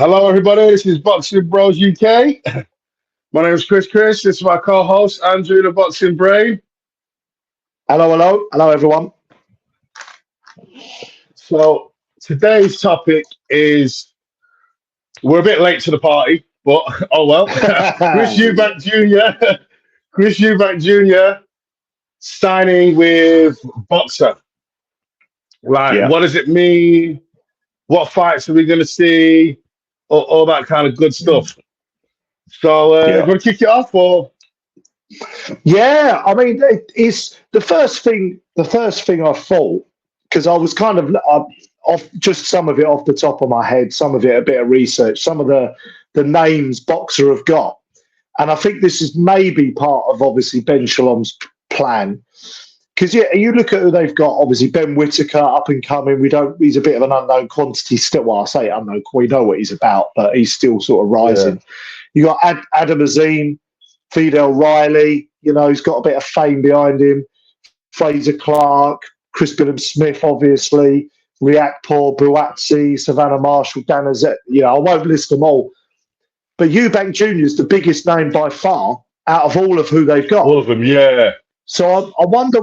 Hello, everybody. This is Boxing Bros UK. My name is Chris. This is my co-host Andrew, the Boxing Brain. Hello, everyone. So today's topic is we're a bit late to the party, but oh well. Chris Eubank Jr. Chris Eubank Jr. signing with Boxer. Like, what does it mean? What fights are we going to see? All that kind of good stuff. So, you want to kick it off, or? Yeah, I mean, it's the first thing. The first thing I thought, because I was kind of off just some of it off the top of my head, some of it a bit of research, some of the names Boxer have got, and I think this is maybe part of obviously Ben Shalom's plan. Because you look at who they've got. Obviously, Ben Whittaker, up and coming. He's a bit of an unknown quantity still. Well, I say unknown. We know what he's about, but he's still sort of rising. Yeah. You got Adam Azim, Fidel Riley. He's got a bit of fame behind him. Fraser Clark, Chris Smith, obviously. Riakporhe, Buatsi, Savannah Marshall, Danazet. I won't list them all. But Eubank Jr. is the biggest name by far out of all of who they've got. All of them, yeah. So I wonder.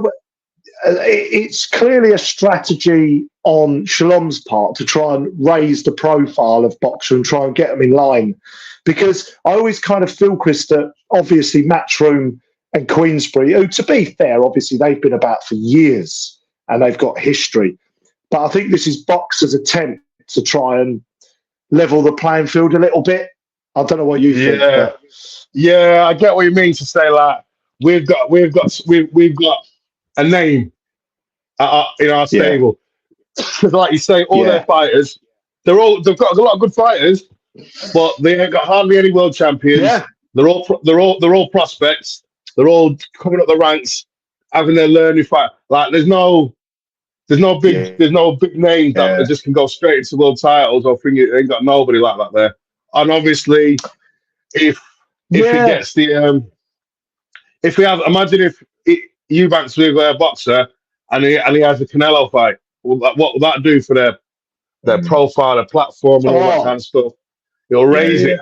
It's clearly a strategy on Shalom's part to try and raise the profile of Boxer and try and get them in line. Because I always kind of feel, Chris, that obviously Matchroom and Queensbury, who, to be fair, obviously they've been about for years and they've got history. But I think this is Boxer's attempt to try and level the playing field a little bit. I don't know what you think. But... Yeah, I get what you mean to say, like, we've got a name in our stable. Because, like you say, all their fighters, they've got a lot of good fighters, but they ain't got hardly any world champions. Yeah. They're all prospects. They're all coming up the ranks, having their learning fight. Like there's no big names that just can go straight into world titles. Or think it ain't got nobody like that there. And obviously, if it gets the if we have, imagine if Eubanks with a Boxer and he has a Canelo fight. What will that do for their profile, their platform, and all that kind of stuff? It'll raise it.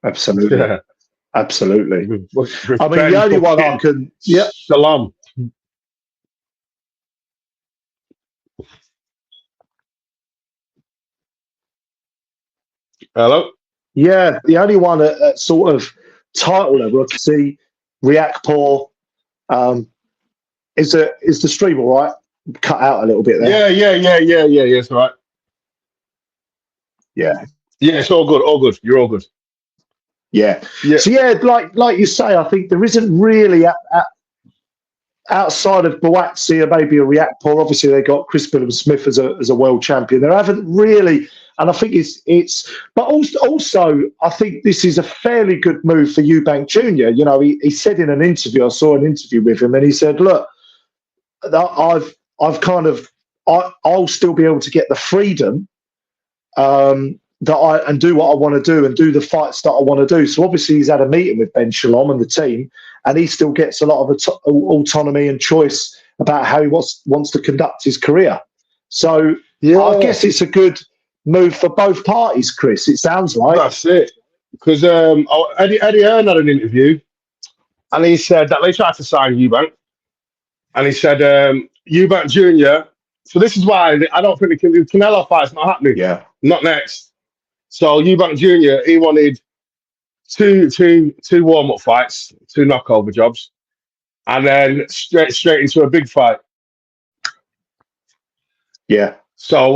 Absolutely. Yeah. Absolutely. I mean, the only one I can... Yeah. Shalom. Hello? Yeah, the only one at sort of title level I can see Riakporhe is the stream all right? Cut out a little bit there. Yeah, it's all right. Yeah, it's all good. You're all good. Yeah. So like you say, I think there isn't really outside of Buatsi and maybe a Riakporhe. Obviously, they got Chris Smith as a world champion. There haven't really, and I think it's. But also, I think this is a fairly good move for Eubank Jr. He said in an interview, I saw an interview with him, and he said, "Look, I've kind of I'll still be able to get the freedom." And do what I want to do and do the fights that I want to do. So obviously he's had a meeting with Ben Shalom and the team, and he still gets a lot of autonomy and choice about how he wants to conduct his career. So I guess it's a good move for both parties, Chris. It sounds like. That's it. Because Eddie Hearn had an interview, and he said that they tried to sign Eubank, and he said Eubank Jr. So this is why I don't think the Canelo fight's not happening. Yeah, not next. So Eubank Jr. he wanted two warm-up fights, 2 knockover jobs, and then straight into a big fight. Yeah. So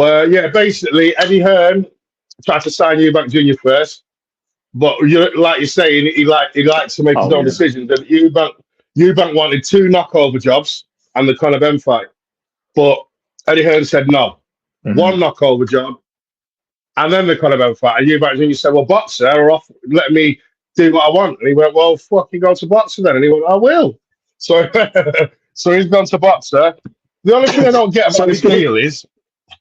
basically Eddie Hearn tried to sign Eubank Jr. first, but like you're saying, he likes to make his own decisions. And Eubank wanted 2 knockover jobs and the Conor Ben fight, but Eddie Hearn said no, 1 knockover job. And then the Conor Ben fight, and Eubank Jr. said, "Well, Boxer are off, let me do what I want." And he went, "Well, fucking go to Boxer then." And he went, "I will." So, so he's gone to Boxer. The only thing I don't get about this deal is,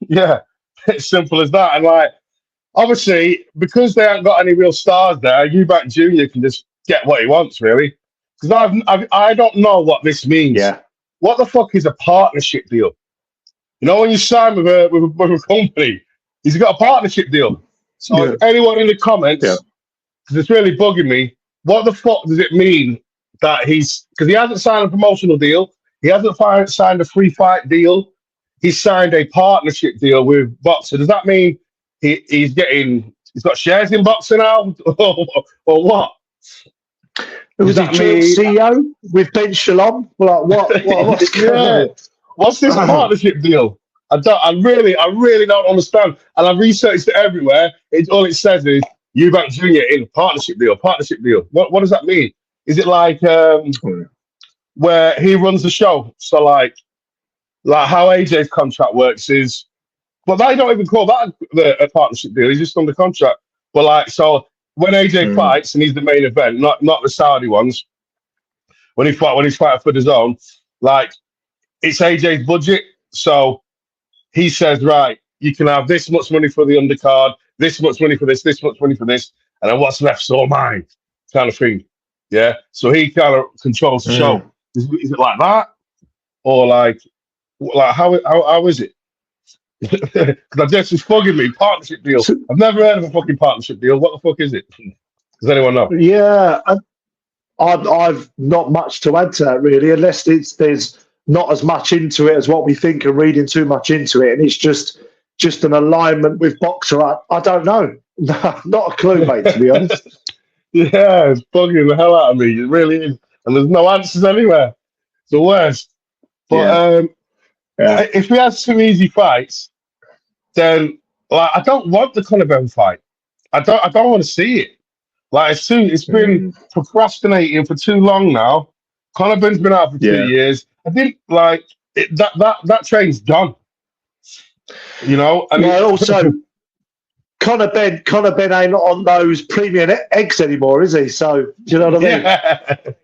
it's simple as that. And like, obviously, because they haven't got any real stars there, Eubank Jr. can just get what he wants, really. Because I don't know what this means. Yeah. What the fuck is a partnership deal? When you sign with a company. He's got a partnership deal. So if anyone in the comments, because it's really bugging me, what the fuck does it mean that because he hasn't signed a promotional deal, he hasn't signed a free fight deal, he signed a partnership deal with Boxer. Does that mean he's got shares in Boxer now, or what? Was he CEO with Ben Shalom? Like what's going on? What's this partnership deal? I really don't understand. And I've researched it everywhere. All it says is Eubank Jr. in partnership deal. What does that mean? Is it like where he runs the show? So like how AJ's contract works is, well, they don't even call that a partnership deal. He's just under contract. But like, so when AJ fights and he's the main event, not the Saudi ones, when he's fighting for the zone, like it's AJ's budget. So he says, right, you can have this much money for the undercard, this much money for this much money for this, and then what's left's all mine, kind of thing. Yeah. So he kind of controls the show. Is it like that, or like how is it? Because that's just bugging me. Partnership deal. I've never heard of a fucking partnership deal. What the fuck is it? Does anyone know? Yeah, I've not much to add to that really, unless there's not as much into it as what we think and reading too much into it, and it's just an alignment with Boxer. I don't know. Not a clue, mate, to be honest. Yeah, it's bugging the hell out of me. It really is. And there's no answers anywhere. It's the worst. But if we had two easy fights, then like I don't want the Conor Ben fight. I don't want to see it. Like it's been procrastinating for too long now. Conor Ben's been out for 2 years. I think like that train's done. You know, and also Conor Ben ain't on those premium eggs anymore, is he? So do you know what I mean?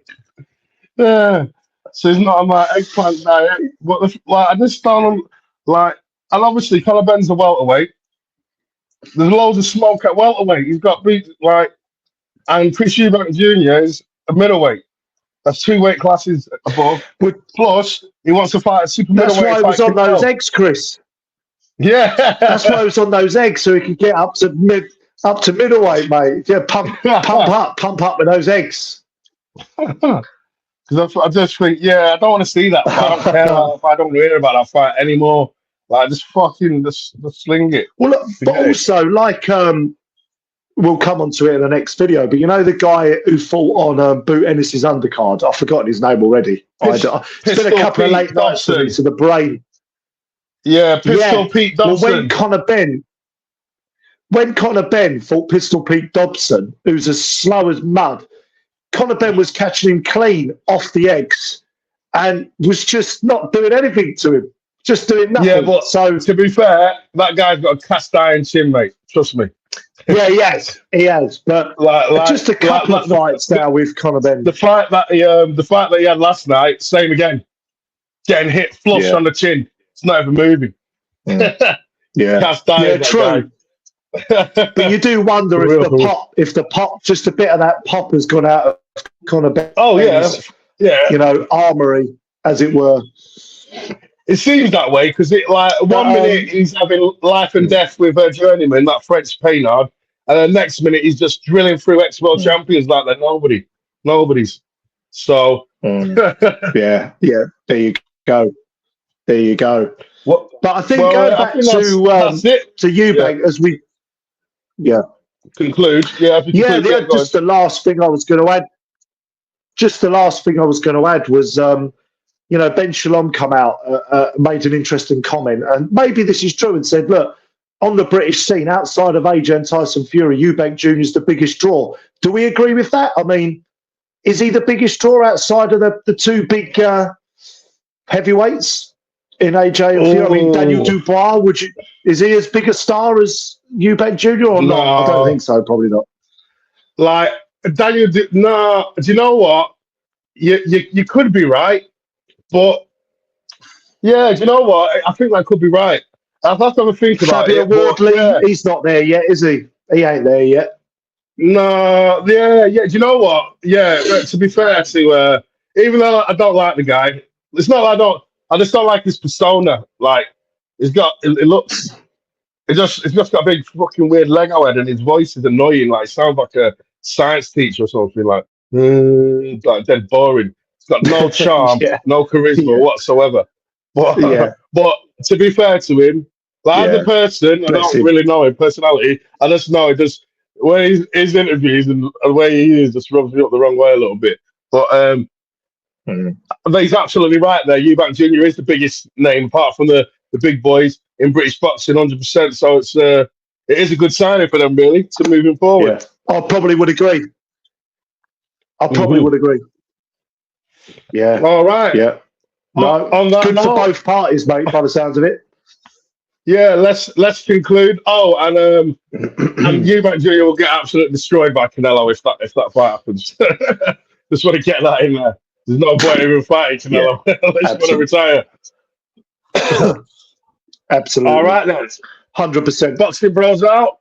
Yeah. So he's not on my eggplant diet. But I just don't like. And obviously, Conor Ben's a welterweight. There's loads of smoke at welterweight. He's got beat and Chris Eubank Jr. is a middleweight. That's 2 weight classes above. Plus, he wants to fight a super middleweight. That's why he was on those eggs, Chris. Yeah, that's why he was on those eggs, so he could get up to middleweight, mate. Yeah, pump up with those eggs. Because I just think, I don't want to see that fight. I don't care about that fight. I don't hear about that fight anymore. Like, just fucking just sling it. Well, look, but also, like, we'll come on to it in the next video, but you know the guy who fought on Boot Ennis's undercard? I've forgotten his name already. It's been a couple of late nights for me, so the brain. Yeah, Pistol Pete Dobson. Well, when Conor Ben fought Pistol Pete Dobson, who's as slow as mud, Conor Ben was catching him clean off the eggs and was just not doing anything to him, just doing nothing. Yeah, but so to be fair, that guy's got a cast iron chin, mate. Trust me. Yeah, he has. But just a couple of fights now with Conor Ben. The fight that he had last night, same again, getting hit flush on the chin. It's not even moving. Cast iron, true. But you do wonder if the pop, just a bit of that pop has gone out of Conor Ben. Oh yeah. You know, armory, as it were. It seems that way because one minute he's having life and death with a journeyman, that French Paynard, and the next minute he's just drilling through ex-world champions like they're nobody's. So yeah, there you go. But I think going back to Eubank as we conclude. Just the last thing I was going to add. Just the last thing I was going to add was, Ben Shalom come out, made an interesting comment, and maybe this is true, and said, look, on the British scene, outside of AJ and Tyson Fury, Eubank Jr. is the biggest draw. Do we agree with that? I mean, is he the biggest draw outside of the two big heavyweights in AJ and Fury? I mean, Daniel Dubois, is he as big a star as Eubank Jr. or not? I don't think so, probably not. Like, Daniel, do you know what? You could be right, but do you know what? I think that could be right. I've had to have a think about Fabio Wardley, he's not there yet, is he? He ain't there yet. No, do you know what? Yeah, to be fair to even though I don't like the guy, it's not like I just don't like his persona. Like, it looks it's just got a big fucking weird Lego head, and his voice is annoying. Like, sounds like a science teacher or something. Like dead boring. It's got no charm, Yeah, no charisma yeah, whatsoever. yeah, But to be fair to him, like as a yeah. person, I Bless don't him. really know his personality. I just know it just where his interviews and the way he is just rubs me up the wrong way a little bit. But Mm. but he's absolutely right there. Eubank Jr. is the biggest name apart from the big boys in British boxing, 100%. So it is a good signing for them, really, to moving forward. Yeah, I probably would agree. I probably Mhm. would agree. Yeah, All right. yeah. No, On that good for note, both parties, mate. By the sounds of it. yeah, let's conclude. Oh, and Eubank Jr. will get absolutely destroyed by Canelo if that fight happens. Just want to get that in there. There's no point in even fighting Yeah, Canelo unless you want to absolutely, retire. All absolutely, right then. 100%. Boxing Bros out.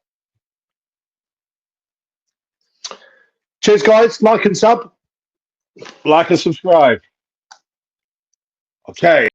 Cheers, guys. Like and sub. Like and subscribe. Okay.